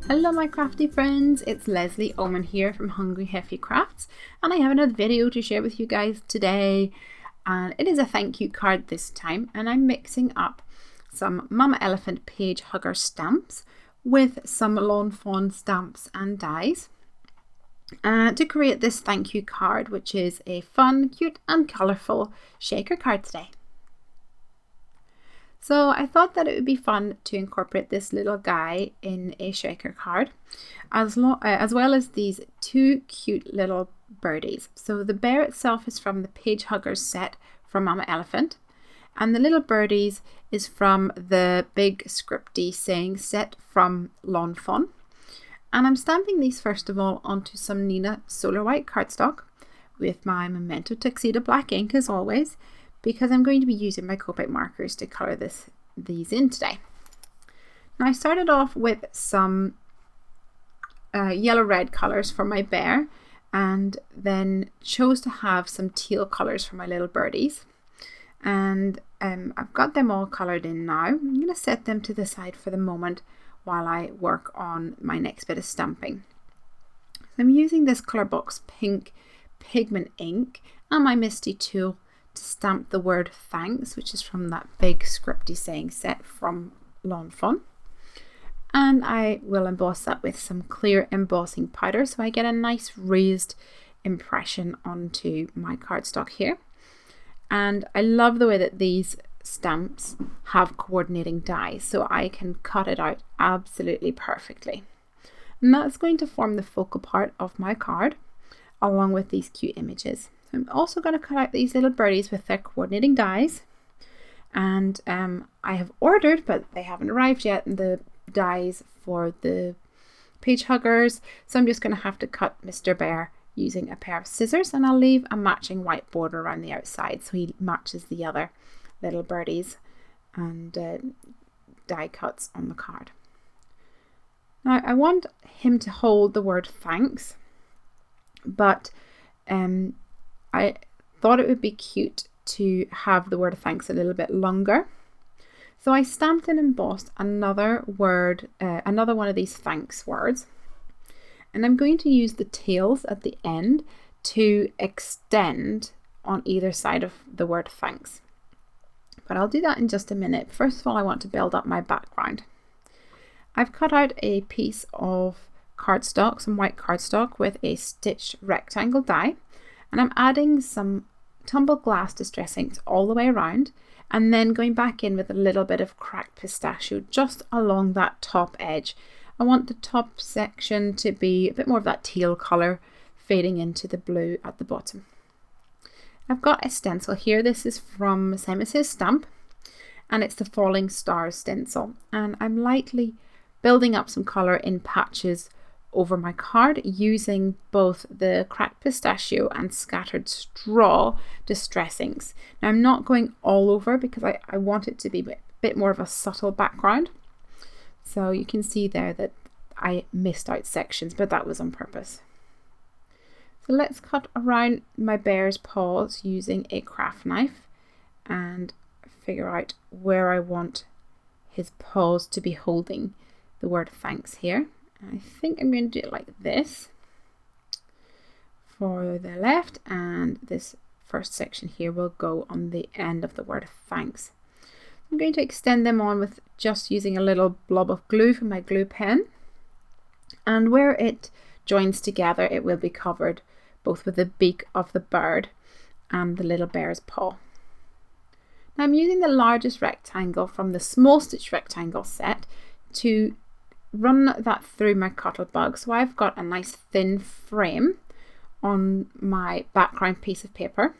Hello my crafty friends, it's Lesley Oman here from HungryHeffyCrafts, and I have another video to share with you guys today, and it is a thank you card this time, and I'm mixing up some Mama Elephant page hugger stamps with some Lawn Fawn stamps and dies to create this thank you card, which is a fun, cute and colourful shaker card today. So I thought that it would be fun to incorporate this little guy in a shaker card, as well as these two cute little birdies. So the bear itself is from the Page Huggers set from Mama Elephant, and the little birdies is from the big Scripty saying set from Lawn Fawn. And I'm stamping these first of all onto some Nina Solar White cardstock with my Memento Tuxedo black ink as always, because I'm going to be using my Copic markers to colour these in today. Now I started off with some yellow-red colours for my bear, and then chose to have some teal colours for my little birdies. And I've got them all coloured in now. I'm going to set them to the side for the moment while I work on my next bit of stamping. So I'm using this Colourbox Pink pigment ink and my Misty tool to stamp the word thanks, which is from that big Scripty saying set from Lawn Fawn. And I will emboss that with some clear embossing powder so I get a nice raised impression onto my cardstock here. And I love the way that these stamps have coordinating dies, so I can cut it out absolutely perfectly. And that's going to form the focal part of my card along with these cute images. I'm also going to cut out these little birdies with their coordinating dies, and I have ordered, but they haven't arrived yet, the dies for the page huggers, so I'm just going to have to cut Mr. Bear using a pair of scissors, and I'll leave a matching white border around the outside so he matches the other little birdies and die cuts on the card. Now I want him to hold the word thanks, but I thought it would be cute to have the word thanks a little bit longer. So I stamped and embossed another word, another one of these thanks words. And I'm going to use the tails at the end to extend on either side of the word thanks. But I'll do that in just a minute. First of all, I want to build up my background. I've cut out a piece of cardstock, some white cardstock with a stitched rectangle die. And I'm adding some tumbled glass distress inks all the way around, and then going back in with a little bit of cracked pistachio just along that top edge. I want the top section to be a bit more of that teal colour fading into the blue at the bottom. I've got a stencil here. This is from Simon Says Stamp, and it's the Falling Stars stencil. And I'm lightly building up some colour in patches over my card using both the cracked pistachio and scattered straw distress inks. Now I'm not going all over because I want it to be a bit more of a subtle background. So you can see there that I missed out sections, but that was on purpose. So let's cut around my bear's paws using a craft knife and figure out where I want his paws to be holding the word thanks here. I think I'm going to do it like this for the left, and this first section here will go on the end of the word thanks. I'm going to extend them on with just using a little blob of glue from my glue pen, and where it joins together it will be covered both with the beak of the bird and the little bear's paw. Now I'm using the largest rectangle from the Small Stitch rectangle set to run that through my Cuttlebug, so I've got a nice thin frame on my background piece of paper.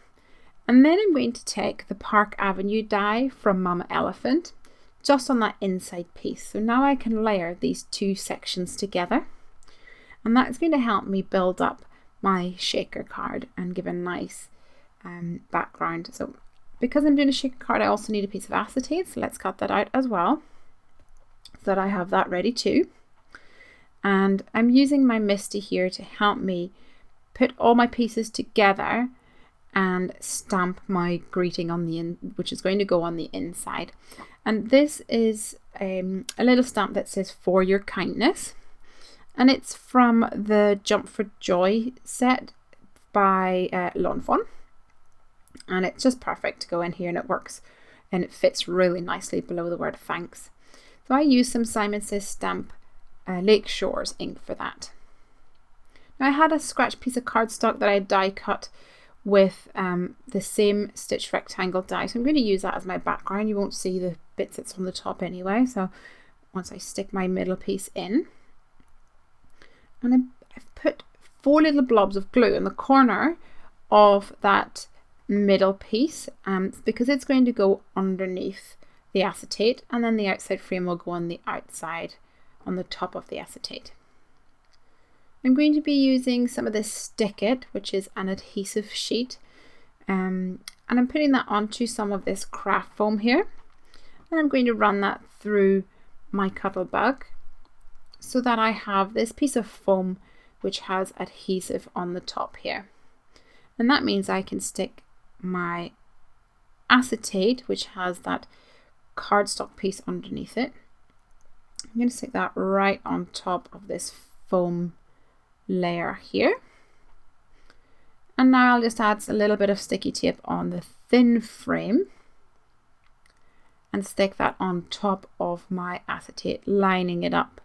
And then I'm going to take the Park Avenue die from Mama Elephant just on that inside piece. So now I can layer these two sections together, and that's going to help me build up my shaker card and give a nice background. So because I'm doing a shaker card, I also need a piece of acetate, so let's cut that out as well, so that I have that ready too. And I'm using my Misty here to help me put all my pieces together and stamp my greeting on the which is going to go on the inside. And this is a little stamp that says "For Your Kindness," and it's from the Jump for Joy set by Lawn Fawn, and it's just perfect to go in here, and it works and it fits really nicely below the word thanks. So I use some Simon Says Stamp Lake Shores ink for that. Now I had a scratch piece of cardstock that I die cut with the same stitch rectangle die, so I'm going to use that as my background. You won't see the bits that's on the top anyway. So once I stick my middle piece in, and I've put 4 little blobs of glue in the corner of that middle piece because it's going to go underneath the acetate, and then the outside frame will go on the outside on the top of the acetate. I'm going to be using some of this Stick It, which is an adhesive sheet, and I'm putting that onto some of this craft foam here, and I'm going to run that through my Cuttlebug so that I have this piece of foam which has adhesive on the top here, and that means I can stick my acetate, which has that cardstock piece underneath it. I'm going to stick that right on top of this foam layer here, and now I'll just add a little bit of sticky tape on the thin frame and stick that on top of my acetate, lining it up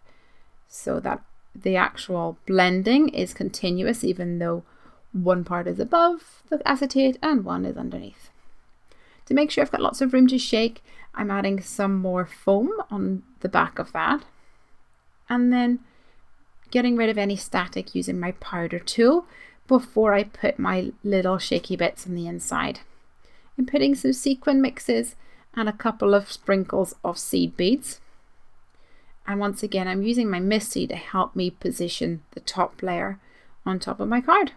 so that the actual blending is continuous, even though one part is above the acetate and one is underneath. To make sure I've got lots of room to shake, I'm adding some more foam on the back of that, and then getting rid of any static using my powder tool before I put my little shaky bits on the inside. I'm putting some sequin mixes and a couple of sprinkles of seed beads, and once again I'm using my MISTI to help me position the top layer on top of my card.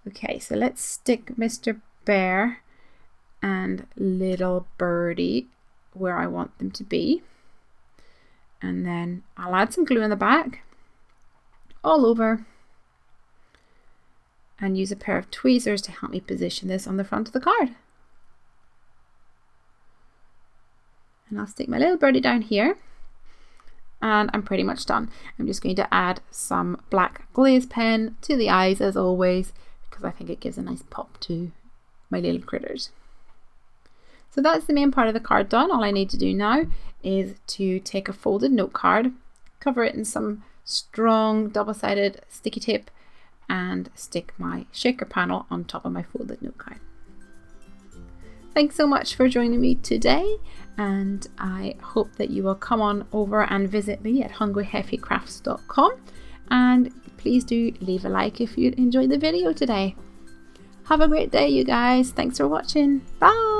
Okay, so let's stick Mr. Bear and Little Birdie where I want them to be, and then I'll add some glue in the back all over and use a pair of tweezers to help me position this on the front of the card. And I'll stick my little birdie down here, and I'm pretty much done. I'm just going to add some black glaze pen to the eyes as always, because I think it gives a nice pop to my little critters. So that's the main part of the card done. All I need to do now is to take a folded note card, cover it in some strong double-sided sticky tape, and stick my shaker panel on top of my folded note card. Thanks so much for joining me today, and I hope that you will come on over and visit me at HungryHeffyCrafts.com, and please do leave a like if you enjoyed the video today. Have a great day, you guys. Thanks for watching. Bye.